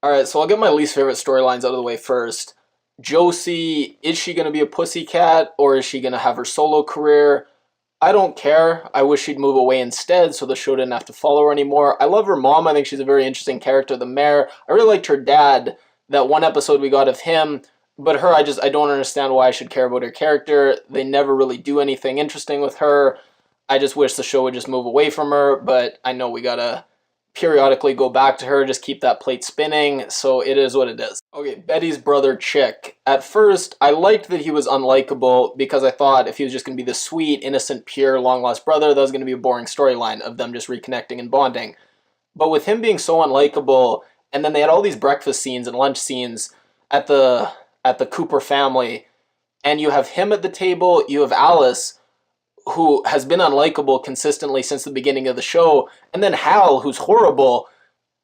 All right, so I'll get my least favorite storylines out of the way first. Josie, is she going to be a pussycat or is she going to have her solo career? I don't care. I wish she'd move away instead so the show didn't have to follow her anymore. I love her mom. I think she's a very interesting character, the mayor. I really liked her dad, that one episode we got of him. But her, I don't understand why I should care about her character. They never really do anything interesting with her. I just wish the show would just move away from her, but I know we gotta periodically go back to her, just keep that plate spinning, so it is what it is. Okay, Betty's brother Chick. At first, I liked that he was unlikable because I thought if he was just going to be the sweet, innocent, pure, long-lost brother, that was going to be a boring storyline of them just reconnecting and bonding. But with him being so unlikable, and then they had all these breakfast scenes and lunch scenes at the Cooper family, and you have him at the table, you have Alice, who has been unlikable consistently since the beginning of the show, and then Hal, who's horrible.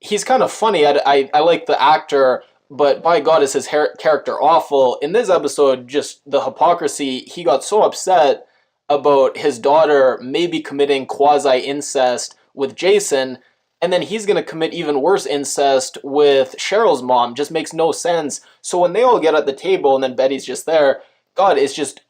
He's kind of funny. I like the actor, but by God, is his character awful. In this episode, just the hypocrisy, he got so upset about his daughter maybe committing quasi-incest with Jayson, and then he's going to commit even worse incest with Cheryl's mom. Just makes no sense. So when they all get at the table and then Betty's just there, God, it's just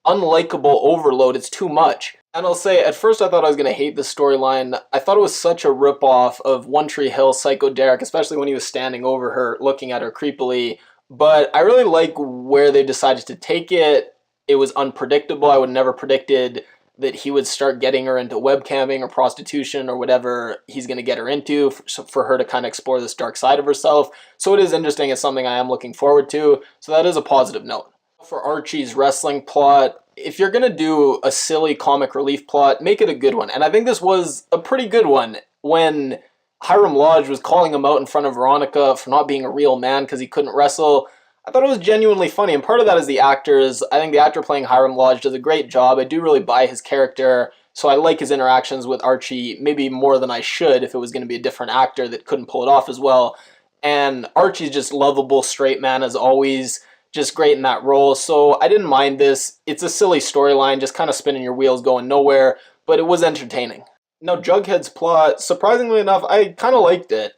unlikable overload. It's too much. And I'll say, at first I thought I was going to hate this storyline. I thought it was such a ripoff of One Tree Hill Psycho Derek, especially when he was standing over her, looking at her creepily. But I really like where they decided to take it. It was unpredictable. I would never predicted that he would start getting her into webcamming or prostitution or whatever he's going to get her into for her to kind of explore this dark side of herself. So it is interesting. It's something I am looking forward to. So that is a positive note. For Archie's wrestling plot, if you're going to do a silly comic relief plot, make it a good one. And I think this was a pretty good one when Hiram Lodge was calling him out in front of Veronica for not being a real man because he couldn't wrestle. I thought it was genuinely funny, and part of that is the actors. I think the actor playing Hiram Lodge does a great job. I do really buy his character, so I like his interactions with Archie maybe more than I should if it was going to be a different actor that couldn't pull it off as well. And Archie's just lovable, straight man as always, just great in that role. So I didn't mind this. It's a silly storyline, just kind of spinning your wheels, going nowhere, but it was entertaining. Now, Jughead's plot, surprisingly enough, I kind of liked it.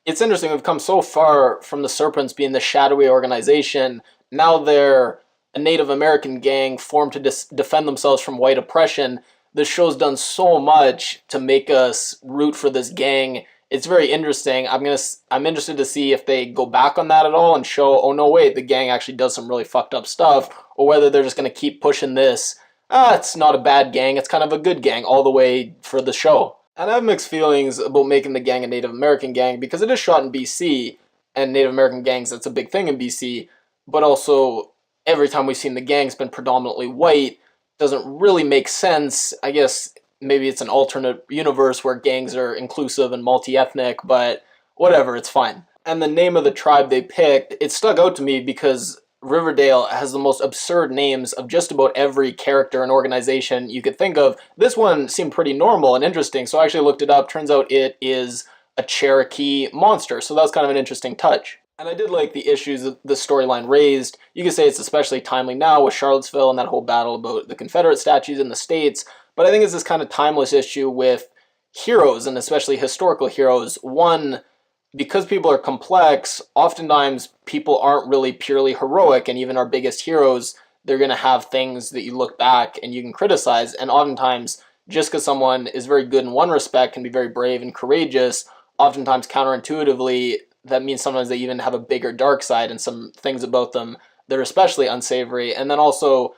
It's interesting, we've come so far from the Serpents being the shadowy organization. Now they're a Native American gang formed to defend themselves from white oppression. This show's done so much to make us root for this gang. It's very interesting. I'm interested to see if they go back on that at all and show, oh no wait, the gang actually does some really fucked up stuff, or whether they're just going to keep pushing this. It's not a bad gang, it's kind of a good gang all the way for the show. And I have mixed feelings about making the gang a Native American gang because it is shot in BC, and Native American gangs, that's a big thing in BC, but also every time we've seen the gang's been predominantly white. Doesn't really make sense. I guess maybe it's an alternate universe where gangs are inclusive and multi-ethnic, but whatever, it's fine. And the name of the tribe they picked, it stuck out to me because Riverdale has the most absurd names of just about every character and organization you could think of. This one seemed pretty normal and interesting, so I actually looked it up. Turns out it is a Cherokee monster, so that was kind of an interesting touch. And I did like the issues that the storyline raised. You could say it's especially timely now with Charlottesville and that whole battle about the Confederate statues in the States, but I think it's this kind of timeless issue with heroes, and especially historical heroes. One, because people are complex, oftentimes people aren't really purely heroic, and even our biggest heroes, they're going to have things that you look back and you can criticize, and oftentimes, just because someone is very good in one respect, can be very brave and courageous, oftentimes counterintuitively, that means sometimes they even have a bigger dark side and some things about them that are especially unsavory. And then also,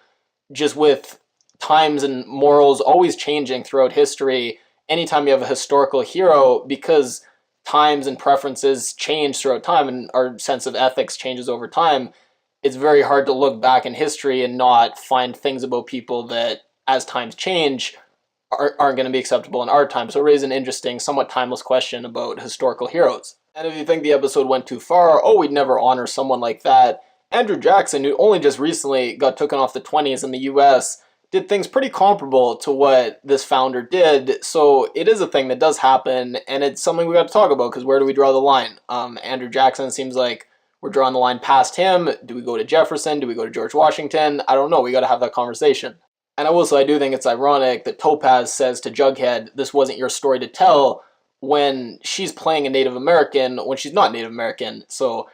just with times and morals always changing throughout history, anytime you have a historical hero, because times and preferences change throughout time and our sense of ethics changes over time, it's very hard to look back in history and not find things about people that, as times change, aren't going to be acceptable in our time. So it raises an interesting, somewhat timeless question about historical heroes. And if you think the episode went too far, oh, we'd never honor someone like that. Andrew Jackson, who only just recently got taken off the 20s in the US, did things pretty comparable to what this founder did. So it is a thing that does happen, and it's something we got to talk about, because where do we draw the line? Andrew Jackson seems like we're drawing the line past him. Do we go to Jefferson? Do we go to George Washington? I don't know. We got to have that conversation. And I will say, I do think it's ironic that Topaz says to Jughead, this wasn't your story to tell, when she's playing a Native American when she's not Native American. So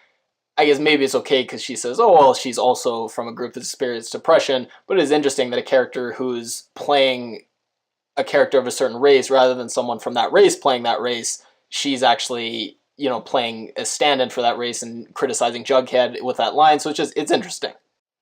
I guess maybe it's okay because she says, oh, well, she's also from a group that experiences depression. But it is interesting that a character who's playing a character of a certain race rather than someone from that race playing that race, she's actually, playing a stand-in for that race and criticizing Jughead with that line. So it's interesting.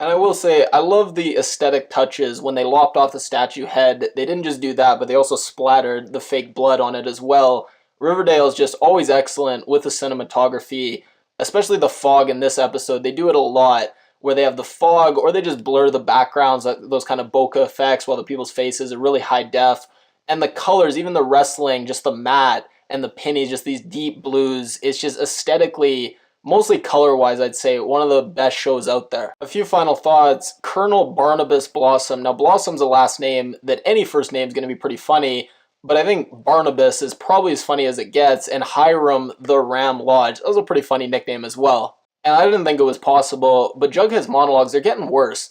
And I will say, I love the aesthetic touches when they lopped off the statue head. They didn't just do that, but they also splattered the fake blood on it as well. Riverdale is just always excellent with the cinematography, especially the fog in this episode. They do it a lot where they have the fog or they just blur the backgrounds, those kind of bokeh effects while the people's faces are really high def. And the colors, even the wrestling, just the matte and the pennies, just these deep blues. It's just aesthetically, mostly color-wise, I'd say, one of the best shows out there. A few final thoughts. Colonel Barnabas Blossom. Now, Blossom's a last name that any first name is going to be pretty funny, but I think Barnabas is probably as funny as it gets, and Hiram the Ram Lodge, that was a pretty funny nickname as well. And I didn't think it was possible, but Jughead's monologues, they're getting worse.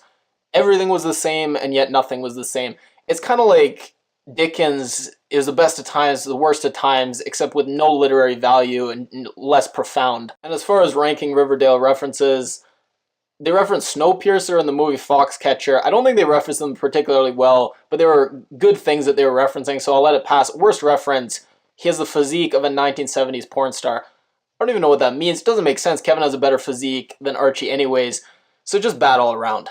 Everything was the same, and yet nothing was the same. It's kind of like Dickens is the best of times, the worst of times, except with no literary value and less profound. And as far as ranking Riverdale references, they reference Snowpiercer in the movie Foxcatcher. I don't think they referenced them particularly well, but there were good things that they were referencing, so I'll let it pass. Worst reference, he has the physique of a 1970s porn star. I don't even know what that means. It doesn't make sense. Kevin has a better physique than Archie anyways, so just bad all around.